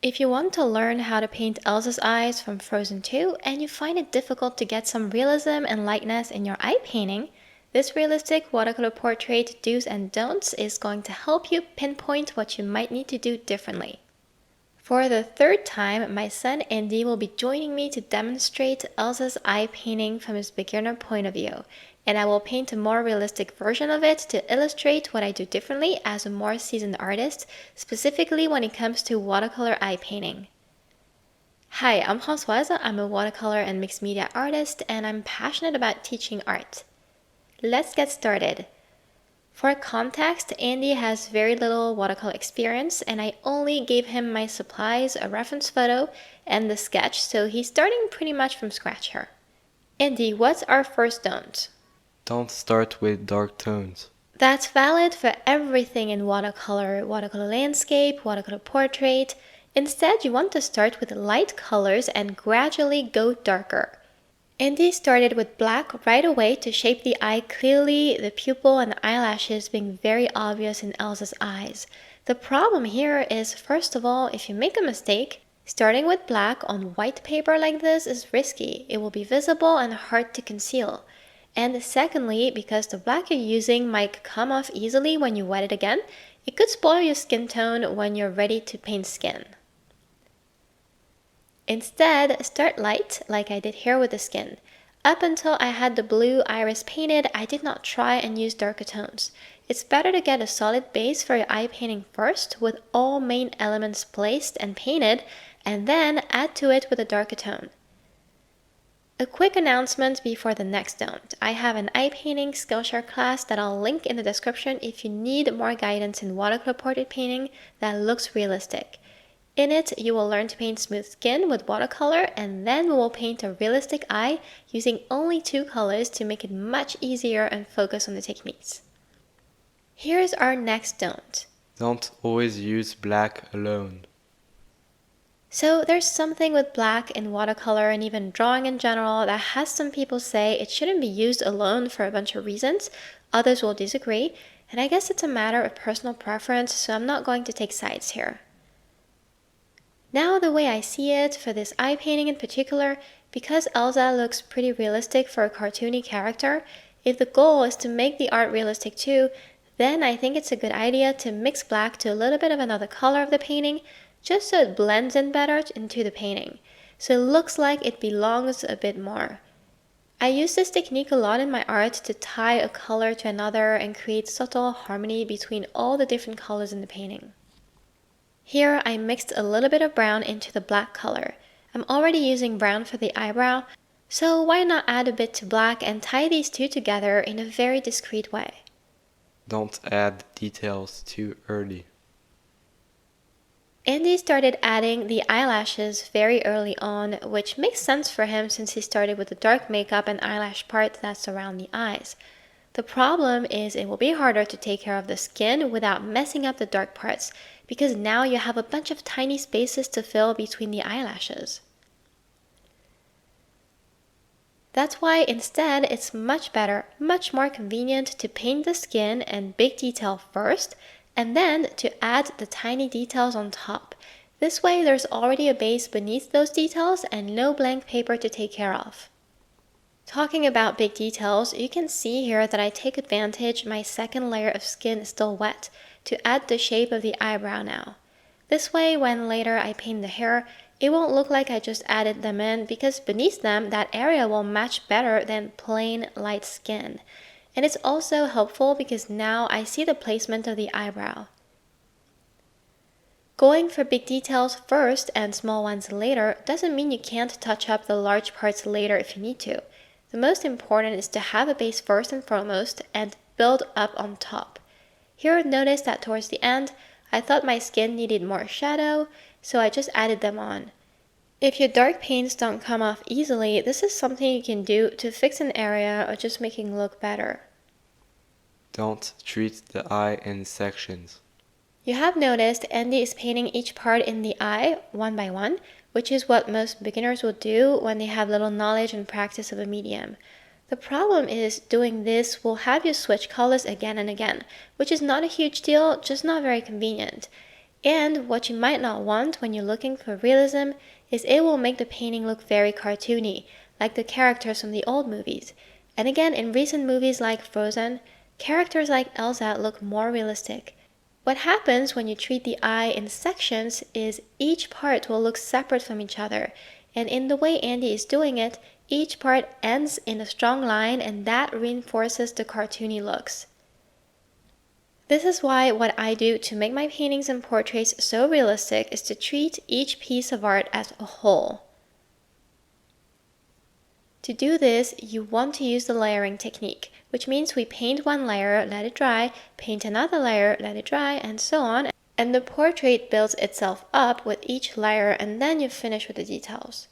If you want to learn how to paint Elsa's eyes from Frozen 2 and you find it difficult to get some realism and lightness in your eye painting, this realistic watercolor portrait do's and don'ts is going to help you pinpoint what you might need to do differently. For the third time, my son Andy will be joining me to demonstrate Elsa's eye painting from his beginner point of view, and I will paint a more realistic version of it to illustrate what I do differently as a more seasoned artist, specifically when it comes to watercolor eye painting. Hi, I'm Françoise. I'm a watercolor and mixed media artist, and I'm passionate about teaching art. Let's get started. For context, Andy has very little watercolor experience, and I only gave him my supplies, a reference photo, and the sketch, so he's starting pretty much from scratch here. Andy, what's our first don't? Don't start with dark tones. That's valid for everything in watercolor, watercolor landscape, watercolor portrait. Instead, you want to start with light colors and gradually go darker. Andy started with black right away to shape the eye clearly, the pupil and the eyelashes being very obvious in Elsa's eyes. The problem here is, first of all, if you make a mistake, starting with black on white paper like this is risky. It will be visible and hard to conceal. And secondly, because the black you're using might come off easily when you wet it again, it could spoil your skin tone when you're ready to paint skin. Instead, start light, like I did here with the skin. Up until I had the blue iris painted, I did not try and use darker tones. It's better to get a solid base for your eye painting first, with all main elements placed and painted, and then add to it with a darker tone. A quick announcement before the next don't. I have an eye painting Skillshare class that I'll link in the description if you need more guidance in watercolor portrait painting that looks realistic. In it, you will learn to paint smooth skin with watercolor, and then we will paint a realistic eye using only 2 colors to make it much easier and focus on the techniques. Here's our next don't. Don't always use black alone. So there's something with black in watercolor and even drawing in general that has some people say it shouldn't be used alone for a bunch of reasons. Others will disagree, and I guess it's a matter of personal preference, so I'm not going to take sides here. Now the way I see it, for this eye painting in particular, because Elsa looks pretty realistic for a cartoony character, if the goal is to make the art realistic too, then I think it's a good idea to mix black to a little bit of another color of the painting, just so it blends in better into the painting, so it looks like it belongs a bit more. I use this technique a lot in my art to tie a color to another and create subtle harmony between all the different colors in the painting. Here I mixed a little bit of brown into the black color. I'm already using brown for the eyebrow, so why not add a bit to black and tie these two together in a very discreet way. Don't add details too early. Andy started adding the eyelashes very early on, which makes sense for him since he started with the dark makeup and eyelash part that surround the eyes. The problem is it will be harder to take care of the skin without messing up the dark parts, because now you have a bunch of tiny spaces to fill between the eyelashes. That's why instead it's much better, much more convenient to paint the skin and big detail first, and then to add the tiny details on top. This way there's already a base beneath those details and no blank paper to take care of. Talking about big details, you can see here that I take advantage my second layer of skin is still wet to add the shape of the eyebrow now. This way, when later I paint the hair, it won't look like I just added them in, because beneath them that area will match better than plain light skin. And it's also helpful because now I see the placement of the eyebrow. Going for big details first and small ones later doesn't mean you can't touch up the large parts later if you need to. The most important is to have a base first and foremost and build up on top. Here, notice that towards the end, I thought my skin needed more shadow, so I just added them on. If your dark paints don't come off easily, this is something you can do to fix an area or just making it look better. Don't treat the eye in sections. You have noticed Andy is painting each part in the eye one by one, which is what most beginners will do when they have little knowledge and practice of a medium. The problem is doing this will have you switch colors again and again, which is not a huge deal, just not very convenient. And what you might not want when you're looking for realism is it will make the painting look very cartoony, like the characters from the old movies. And again, in recent movies like Frozen, characters like Elsa look more realistic. What happens when you treat the eye in sections is each part will look separate from each other, and in the way Andy is doing it, each part ends in a strong line and that reinforces the cartoony looks. This is why what I do to make my paintings and portraits so realistic is to treat each piece of art as a whole. To do this, you want to use the layering technique, which means we paint one layer, let it dry, paint another layer, let it dry, and so on, and the portrait builds itself up with each layer and then you finish with the details.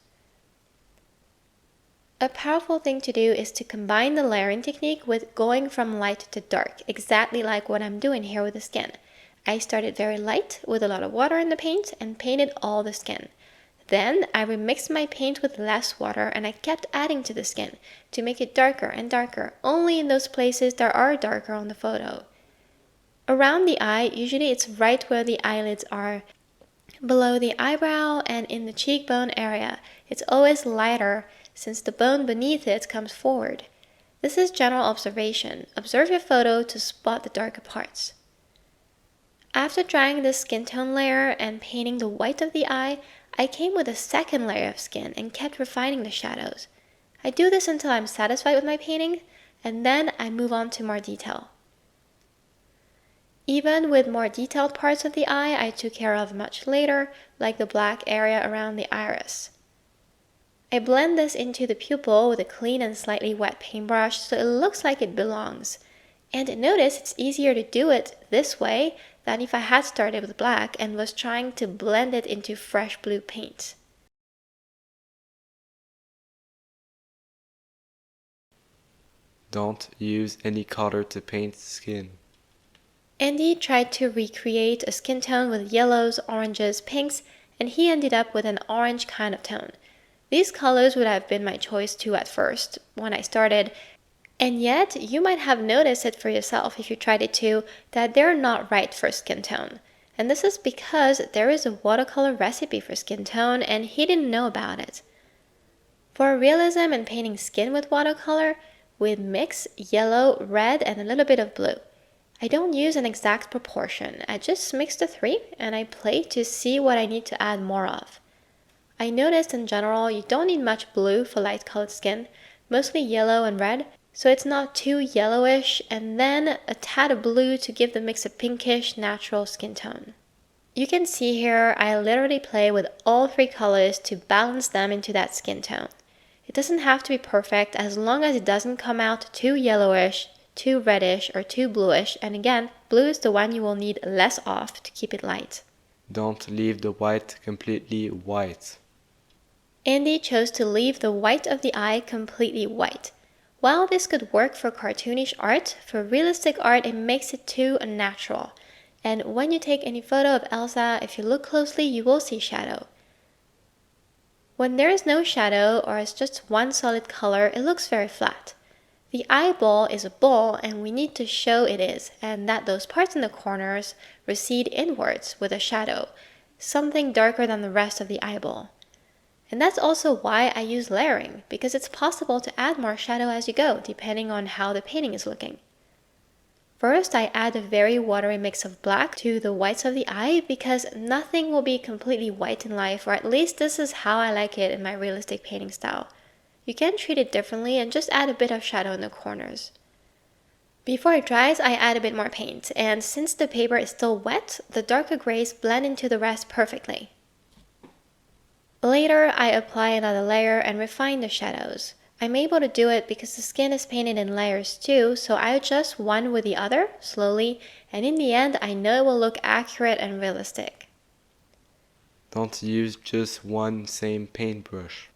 A powerful thing to do is to combine the layering technique with going from light to dark, exactly like what I'm doing here with the skin. I started very light with a lot of water in the paint and painted all the skin. Then I remixed my paint with less water and I kept adding to the skin to make it darker and darker, only in those places that are darker on the photo. Around the eye, usually it's right where the eyelids are. Below the eyebrow and in the cheekbone area, it's always lighter since the bone beneath it comes forward. This is general observation. Observe your photo to spot the darker parts. After drying the skin tone layer and painting the white of the eye, I came with a second layer of skin and kept refining the shadows. I do this until I'm satisfied with my painting, and then I move on to more detail. Even with more detailed parts of the eye I took care of much later, like the black area around the iris. I blend this into the pupil with a clean and slightly wet paintbrush so it looks like it belongs. And notice it's easier to do it this way than if I had started with black and was trying to blend it into fresh blue paint. Don't use any color to paint skin. Andy tried to recreate a skin tone with yellows, oranges, pinks, and he ended up with an orange kind of tone. These colors would have been my choice too at first, when I started, and yet you might have noticed it for yourself if you tried it too, that they're not right for skin tone. And this is because there is a watercolor recipe for skin tone and he didn't know about it. For realism and painting skin with watercolor, we mix yellow, red, and a little bit of blue. I don't use an exact proportion, I just mix the three and I play to see what I need to add more of. I noticed in general you don't need much blue for light colored skin, mostly yellow and red, so it's not too yellowish, and then a tad of blue to give the mix a pinkish natural skin tone. You can see here I literally play with all three colors to balance them into that skin tone. It doesn't have to be perfect as long as it doesn't come out too yellowish, too reddish, or too bluish, and again, blue is the one you will need less of to keep it light. Don't leave the white completely white. Andy chose to leave the white of the eye completely white. While this could work for cartoonish art, for realistic art it makes it too unnatural. And when you take any photo of Elsa, if you look closely you will see shadow. When there is no shadow or it's just one solid color, it looks very flat. The eyeball is a ball and we need to show it is, and that those parts in the corners recede inwards with a shadow, something darker than the rest of the eyeball. And that's also why I use layering, because it's possible to add more shadow as you go, depending on how the painting is looking. First, I add a very watery mix of black to the whites of the eye, because nothing will be completely white in life, or at least this is how I like it in my realistic painting style. You can treat it differently and just add a bit of shadow in the corners. Before it dries, I add a bit more paint, and since the paper is still wet, the darker grays blend into the rest perfectly. Later, I apply another layer and refine the shadows. I'm able to do it because the skin is painted in layers too, so I adjust one with the other, slowly, and in the end I know it will look accurate and realistic. Don't use just one same paintbrush.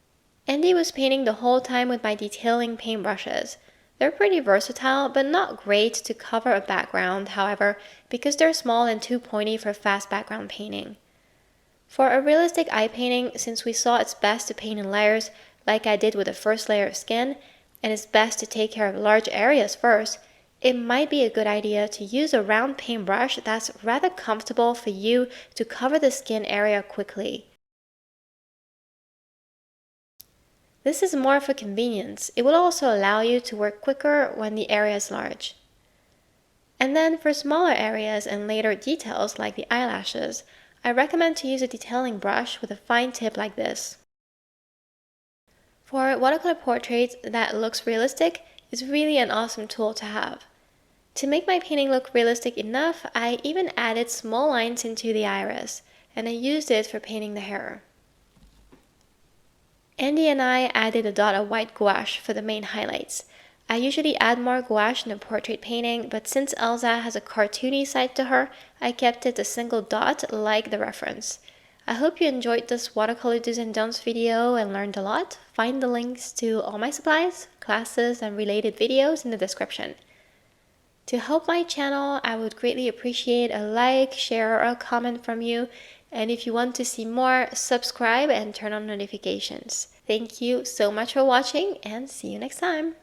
Andy was painting the whole time with my detailing paintbrushes. They're pretty versatile, but not great to cover a background, however, because they're small and too pointy for fast background painting. For a realistic eye painting, since we saw it's best to paint in layers, like I did with the first layer of skin, and it's best to take care of large areas first, it might be a good idea to use a round paintbrush that's rather comfortable for you to cover the skin area quickly. This is more for convenience. It will also allow you to work quicker when the area is large. And then for smaller areas and later details like the eyelashes, I recommend to use a detailing brush with a fine tip like this. For watercolor portraits that looks realistic, it's really an awesome tool to have. To make my painting look realistic enough, I even added small lines into the iris, and I used it for painting the hair. Andy and I added a dot of white gouache for the main highlights. I usually add more gouache in a portrait painting, but since Elsa has a cartoony side to her, I kept it a single dot like the reference. I hope you enjoyed this watercolor do's and don'ts video and learned a lot. Find the links to all my supplies, classes, and related videos in the description. To help my channel, I would greatly appreciate a like, share, or a comment from you. And if you want to see more, subscribe and turn on notifications. Thank you so much for watching, and see you next time.